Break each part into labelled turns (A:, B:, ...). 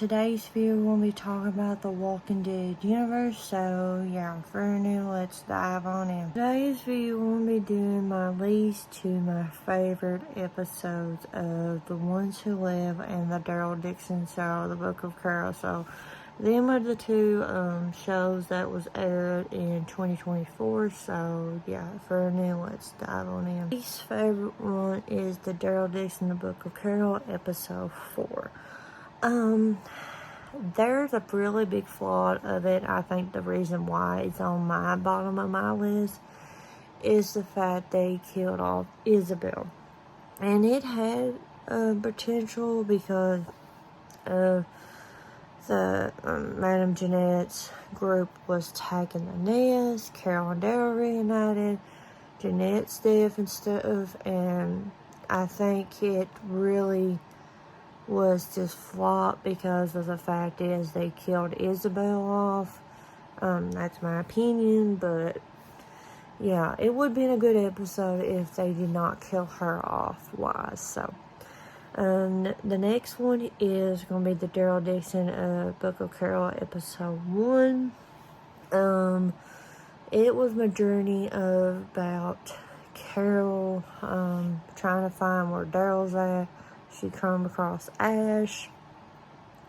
A: today's video we'll be talking about the Walking Dead universe, so yeah, for now, let's dive on in. Today's video we'll be doing my least to my favorite episodes of The Ones Who Live and the Daryl Dixon show, The Book of Carol. So them are the two shows that was aired in 2024, so yeah, for now, let's dive on in. My least favorite one is the Daryl Dixon, The Book of Carol, episode 4. There's a really big flaw of it. I think the reason why it's on my bottom of my list is the fact they killed off Isabel. And it had potential because of the Madame Jeanette's group was taking the nest, Carol and Daryl reunited, Jeanette's death and stuff, and I think it really was just flop because of the fact is they killed Isabel off. That's my opinion, but yeah, it would have been a good episode if they did not kill her off so the next one is going to be the Daryl Dixon Book of Carol episode 1. It was my journey about Carol trying to find where Daryl's at. She comes across Ash,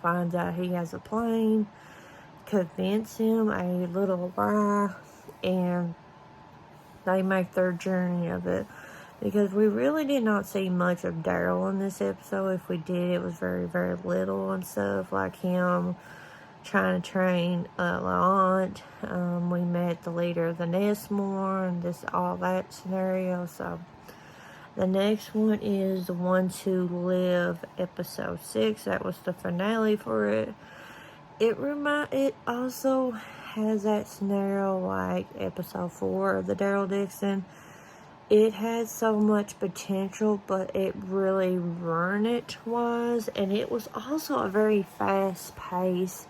A: finds out he has a plane, convince him a little lie, and they make their journey of it. Because we really did not see much of Daryl in this episode. If we did, it was very, very little and stuff, like him trying to train Laurent. We met the leader of the Nest more and all that scenario, so the next one is The Ones Who Live, episode 6. That was the finale for it. It also has that scenario like episode 4 of the Daryl Dixon. It had so much potential, but it really ruined it and it was also a very fast-paced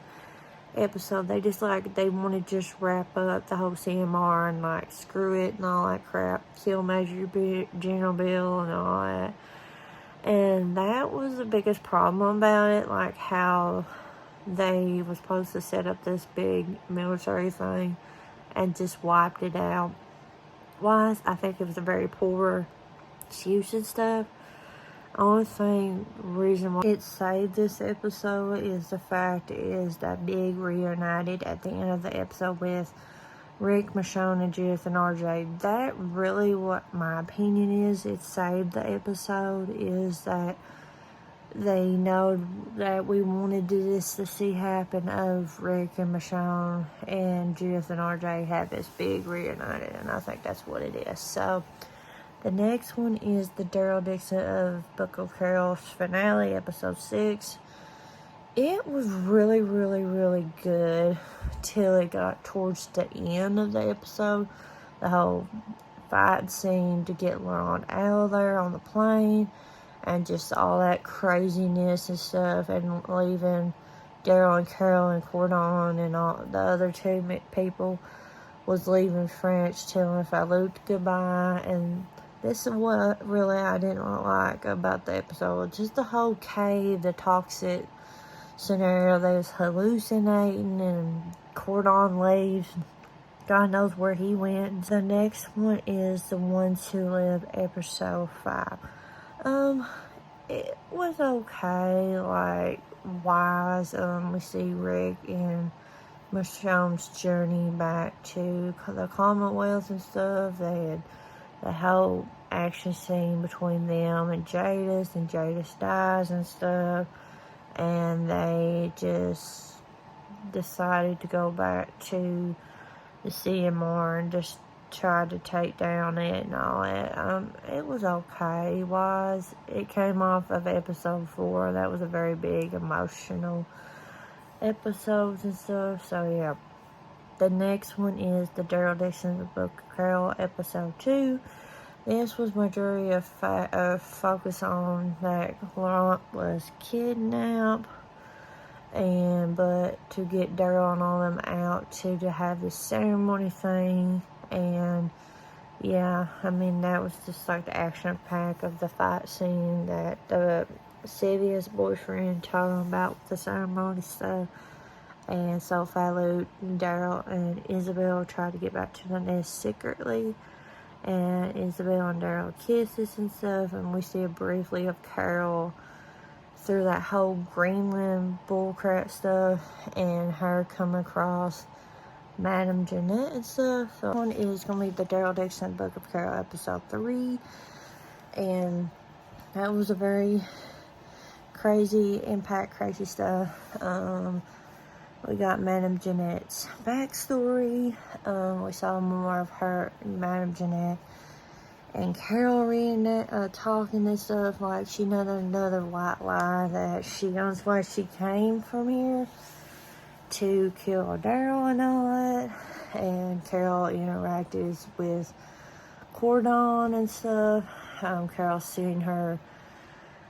A: episode. They want to just wrap up the whole CMR and screw it and all that crap, kill Major General Bill and all that. And that was the biggest problem about it, like how they were supposed to set up this big military thing and just wiped it out. I think it was a very poor use and stuff. Only reason why it saved this episode is the fact is that Big reunited at the end of the episode with Rick, Michonne, and Judith and RJ. That really what my opinion is. It saved the episode is that they know that we wanted this to see happen of Rick and Michonne and Judith and RJ have this big reunited, and I think that's what it is. So the next one is the Daryl Dixon of Book of Carol's finale, episode 6. It was really, really, really good till it got towards the end of the episode. The whole fight scene to get Laurent out of there on the plane and just all that craziness and stuff, and leaving Daryl and Carol and Cordon and all the other two people was leaving French, telling Fallout goodbye. And this is what really I didn't like about the episode. Just the whole cave, the toxic scenario. They was hallucinating and Cordon leaves. God knows where he went. The next one is The Ones Who Live, episode 5. It was okay, wise. We see Rick and Michonne's journey back to the Commonwealth and stuff. They had the whole action scene between them and Jadis dies and stuff, and they just decided to go back to the CMR and just tried to take down it and all that. It was okay. It came off of episode 4. That was a very big emotional episode and stuff, so yeah. The next one is the Daryl Dixon, The Book of Carol, episode 2. This was majority of focus on that Laurent was kidnapped, but to get Daryl and all them out to have this ceremony thing. And yeah, that was just the action pack of the fight scene that the Sylvia's boyfriend told him about the ceremony stuff. And so Falute, Daryl, and Isabel try to get back to the nest secretly. And Isabel and Daryl kisses and stuff. And we see briefly of Carol through that whole Greenland bullcrap stuff. And her coming across Madame Jeanette and stuff. So one is going to be the Daryl Dixon Book of Carol episode 3. And that was a very crazy stuff. We got Madame Jeanette's backstory. We saw more of her, Madame Jeanette, and Carol reading talking and stuff like she knows another white lie that she knows why she came from here to kill Daryl and all that. And Carol interacted with Cordon and stuff. Carol seeing her,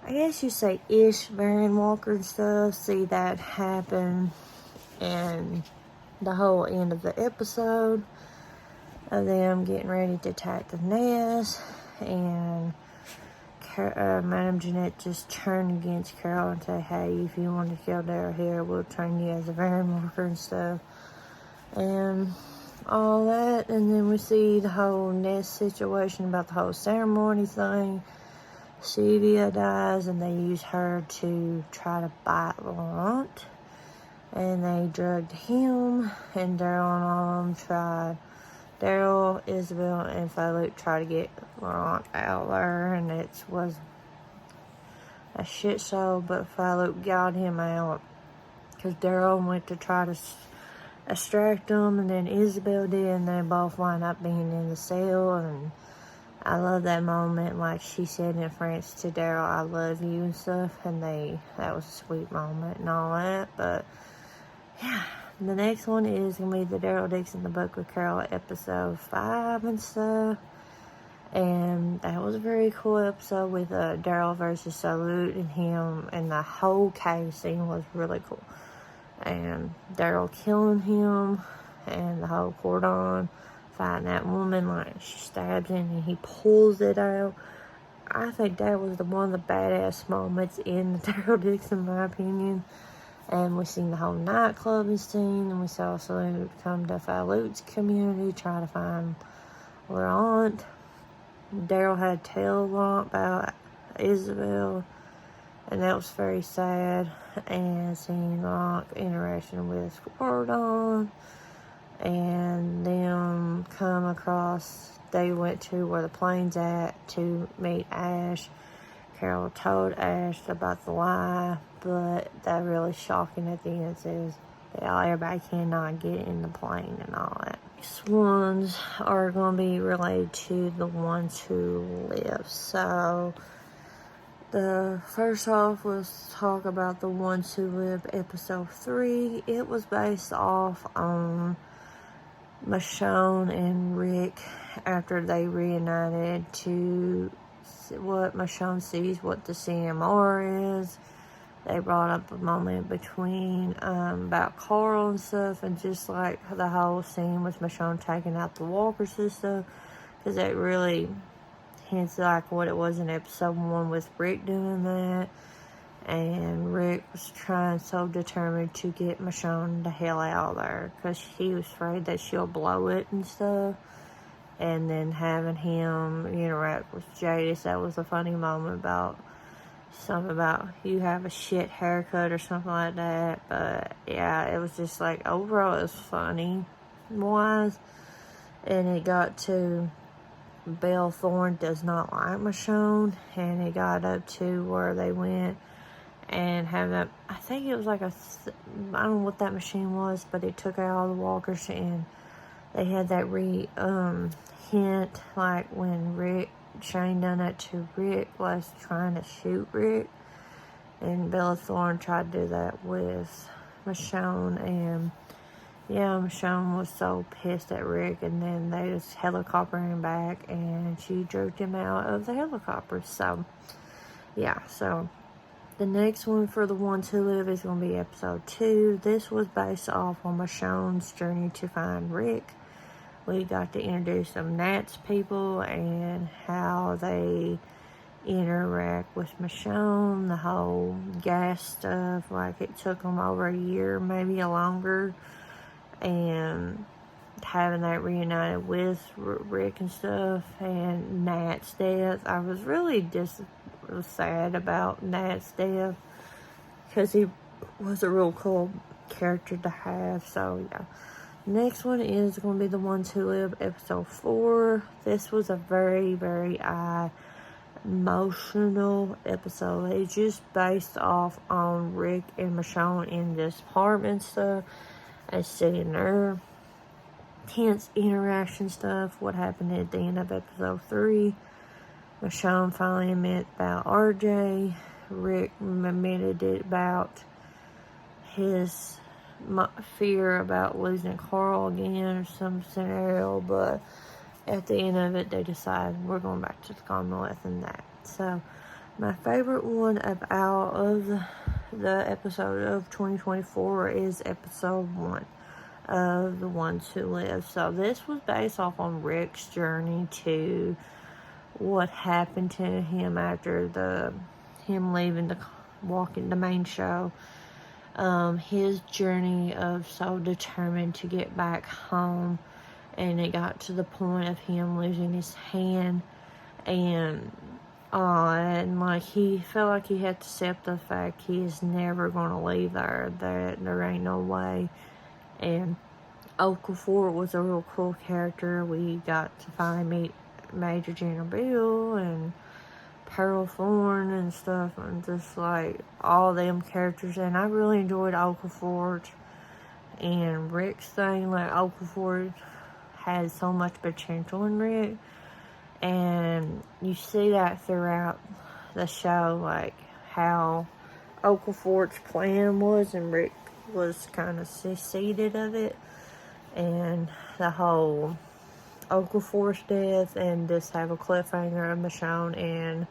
A: I guess you say, Baron Walker and stuff, see that happen. And the whole end of the episode of them getting ready to attack the nest, and Madame Jeanette just turned against Carol and said, hey, if you want to kill Daryl here, we'll turn you as a Baron Walker and stuff. And all that. And then we see the whole nest situation about the whole ceremony thing. Sylvia dies, and they use her to try to bite Laurent. And they drugged him, and Daryl and all of them tried. Daryl, Isabel, and Falute tried to get Laurent out there, and it was a shit show, but Falute got him out. Because Daryl went to try to extract him, and then Isabel did, and they both wound up being in the cell. And I love that moment, like she said in French to Daryl, I love you and stuff, and that was a sweet moment and all that. But yeah, the next one is going to be the Daryl Dixon, the Book with Carol, episode 5 and stuff. And that was a very cool episode with Daryl versus Salute and him, and the whole cave scene was really cool. And Daryl killing him, and the whole Cordon fighting that woman, like she stabs him and he pulls it out. I think that was one of the badass moments in the Daryl Dixon, in my opinion. And we seen the whole nightclubbing scene, and we saw Salute come to Falute's community, try to find Laurent. Daryl had to tell Laurent about Isabel, and that was very sad. And seeing Laurent interaction with Cordon, and them come across, they went to where the plane's at to meet Ash. Carol told Ash about the lie, but that really shocking at the end says that everybody cannot get in the plane and all that. These ones are going to be related to the ones who live. So the first off was talk about the ones who live, episode 3. It was based off on Michonne and Rick after they reunited to what Michonne sees what the CMR is. They brought up a moment between about Carl and stuff, and just like the whole scene with Michonne taking out the walkers and stuff, because it really hints like what it was in episode 1 with Rick doing that. And Rick was trying so determined to get Michonne the hell out of there, because he was afraid that she'll blow it and stuff. And then having him interact with Jadis, that was a funny moment about something about you have a shit haircut or something like that. But yeah, it was just like, overall it was funny wise. And it got to Belle Thorne does not like Michonne, and it got up to where they went and have that, I think it was like I don't know what that machine was, but it took out all the walkers, and they had that hint, like when Shane done that to Rick, was trying to shoot Rick, and Bella Thorne tried to do that with Michonne, and yeah, Michonne was so pissed at Rick, and then they just helicoptered him back, and she jerked him out of the helicopter. So yeah, so the next one for the ones who live is going to be episode 2. This was based off on Michonne's journey to find Rick. We got to introduce some Nats people and how they interact with Michonne, the whole gas stuff. Like, it took them over a year, maybe longer, and having that reunited with Rick and stuff, and Nat's death. I was really just sad about Nat's death because he was a real cool character to have. So yeah, next one is going to be The Ones Who Live, episode 4. This was a very, very emotional episode. It's just based off on Rick and Michonne in this apartment stuff, and seeing their tense interaction stuff, what happened at the end of episode 3. Michonne finally admit about RJ. Rick admitted it about his fear about losing Carl again or some scenario, but at the end of it, they decided we're going back to the Commonwealth and that. So, my favorite one out of the episode of 2024 is episode 1 of The Ones Who Live. So, this was based off on Rick's journey to what happened to him after him leaving the main show. His journey of so determined to get back home, and it got to the point of him losing his hand, and like he felt like he had to accept the fact he is never going to leave there, that there ain't no way. And Okafor was a real cool character. We got to finally meet Major General Bill and Pearl Thorne and stuff, and just like all them characters. And I really enjoyed Okafor and Rick's thing. Like, Okafor had so much potential in Rick, and you see that throughout the show, like how Okafor's plan was, and Rick was kind of seceded of it, and the whole Okafor's death, and just have a cliffhanger of Michonne and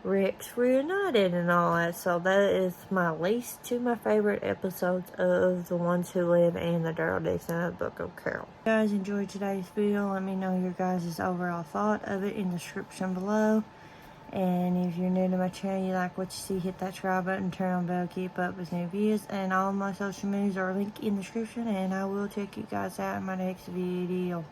A: Rick's reunited and all that. So that is my least to my favorite episodes of The Ones Who Live and the Daryl Dixon Book of Carol. If you guys enjoyed today's video, let me know your guys' overall thought of it in the description below. And if you're new to my channel, you like what you see, hit that subscribe button, turn on the bell, keep up with new videos. And all my social medias are linked in the description, and I will check you guys out in my next video.